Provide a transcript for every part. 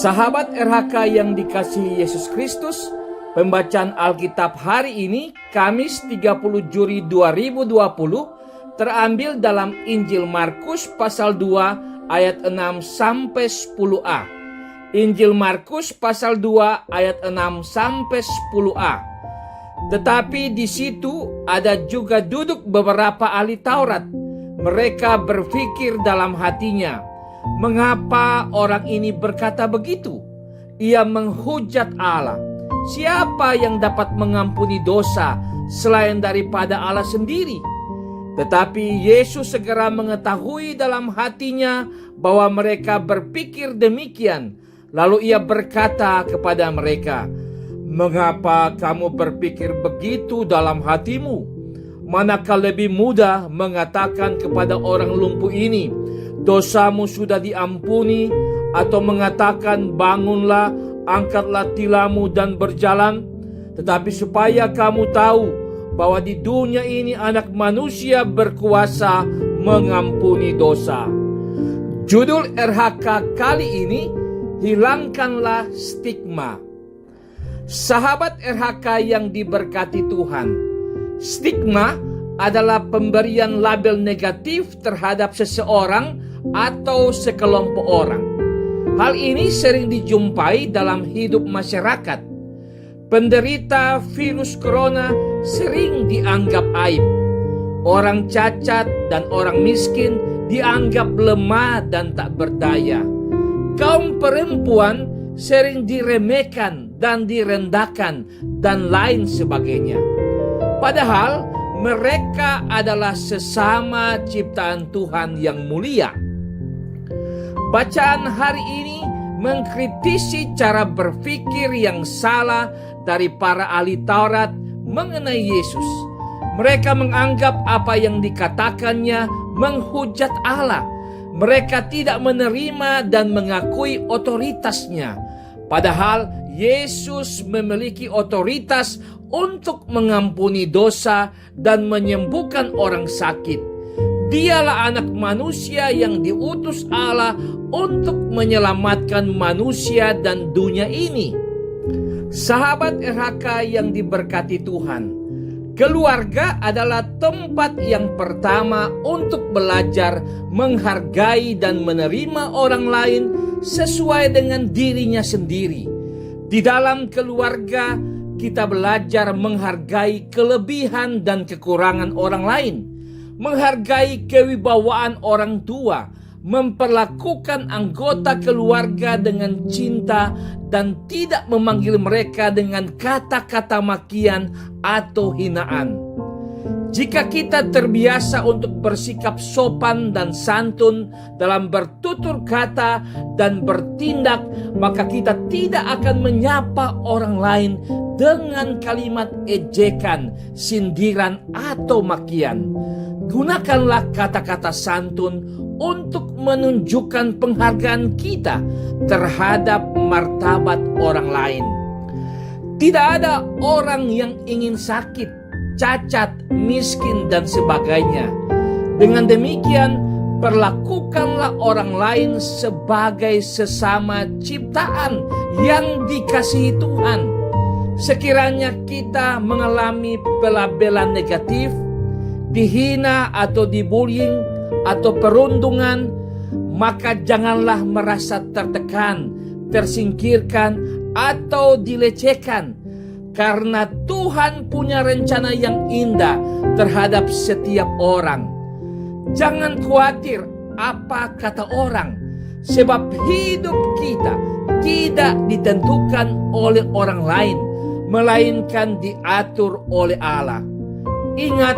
Sahabat RHK yang dikasihi Yesus Kristus, pembacaan Alkitab hari ini, Kamis 30 Juli 2020, terambil dalam Injil Markus pasal 2 ayat 6 sampai 10a. Injil Markus pasal 2 ayat 6 sampai 10a. Tetapi di situ ada juga duduk beberapa ahli Taurat. Mereka berpikir dalam hatinya, mengapa orang ini berkata begitu? Ia menghujat Allah. Siapa yang dapat mengampuni dosa selain daripada Allah sendiri? Tetapi Yesus segera mengetahui dalam hatinya bahwa mereka berpikir demikian. Lalu ia berkata kepada mereka, mengapa kamu berpikir begitu dalam hatimu? Manakah lebih mudah mengatakan kepada orang lumpuh ini, dosamu sudah diampuni, atau mengatakan bangunlah, angkatlah tilammu dan berjalan? Tetapi supaya kamu tahu bahwa di dunia ini anak manusia berkuasa mengampuni dosa. Judul RHK kali ini, hilangkanlah stigma. Sahabat RHK yang diberkati Tuhan, stigma adalah pemberian label negatif terhadap seseorang atau sekelompok orang. Hal ini sering dijumpai dalam hidup masyarakat. Penderita virus corona sering dianggap aib. Orang cacat dan orang miskin dianggap lemah dan tak berdaya. Kaum perempuan sering diremehkan dan direndahkan dan lain sebagainya. Padahal mereka adalah sesama ciptaan Tuhan yang mulia. Bacaan hari ini mengkritisi cara berpikir yang salah dari para ahli Taurat mengenai Yesus. Mereka menganggap apa yang dikatakannya menghujat Allah. Mereka tidak menerima dan mengakui otoritasnya. Padahal Yesus memiliki otoritas untuk mengampuni dosa dan menyembuhkan orang sakit. Dialah anak manusia yang diutus Allah untuk menyelamatkan manusia dan dunia ini. Sahabat RHK yang diberkati Tuhan, keluarga adalah tempat yang pertama untuk belajar menghargai dan menerima orang lain sesuai dengan dirinya sendiri. Di dalam keluarga, kita belajar menghargai kelebihan dan kekurangan orang lain, menghargai kewibawaan orang tua, memperlakukan anggota keluarga dengan cinta dan tidak memanggil mereka dengan kata-kata makian atau hinaan. Jika kita terbiasa untuk bersikap sopan dan santun dalam bertutur kata dan bertindak, maka kita tidak akan menyapa orang lain dengan kalimat ejekan, sindiran, atau makian. Gunakanlah kata-kata santun untuk menunjukkan penghargaan kita terhadap martabat orang lain. Tidak ada orang yang ingin sakit, cacat, miskin, dan sebagainya. Dengan demikian, perlakukanlah orang lain sebagai sesama ciptaan yang dikasihi Tuhan. Sekiranya kita mengalami pelabelan negatif, dihina atau dibullying atau perundungan, maka janganlah merasa tertekan, tersingkirkan, atau dilecehkan. Karena Tuhan punya rencana yang indah terhadap setiap orang. Jangan khawatir apa kata orang, sebab hidup kita tidak ditentukan oleh orang lain, melainkan diatur oleh Allah. Ingat,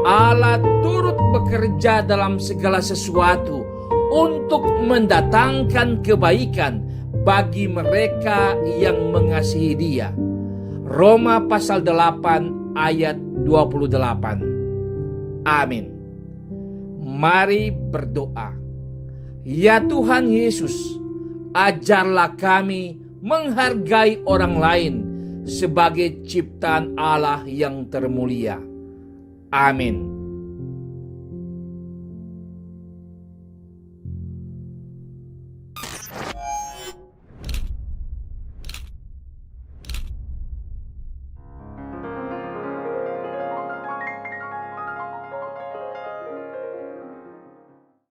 Allah turut bekerja dalam segala sesuatu untuk mendatangkan kebaikan bagi mereka yang mengasihi Dia. Roma pasal 8 ayat 28. Amin. Mari berdoa. Ya Tuhan Yesus, ajarlah kami menghargai orang lain sebagai ciptaan Allah yang termulia. Amin.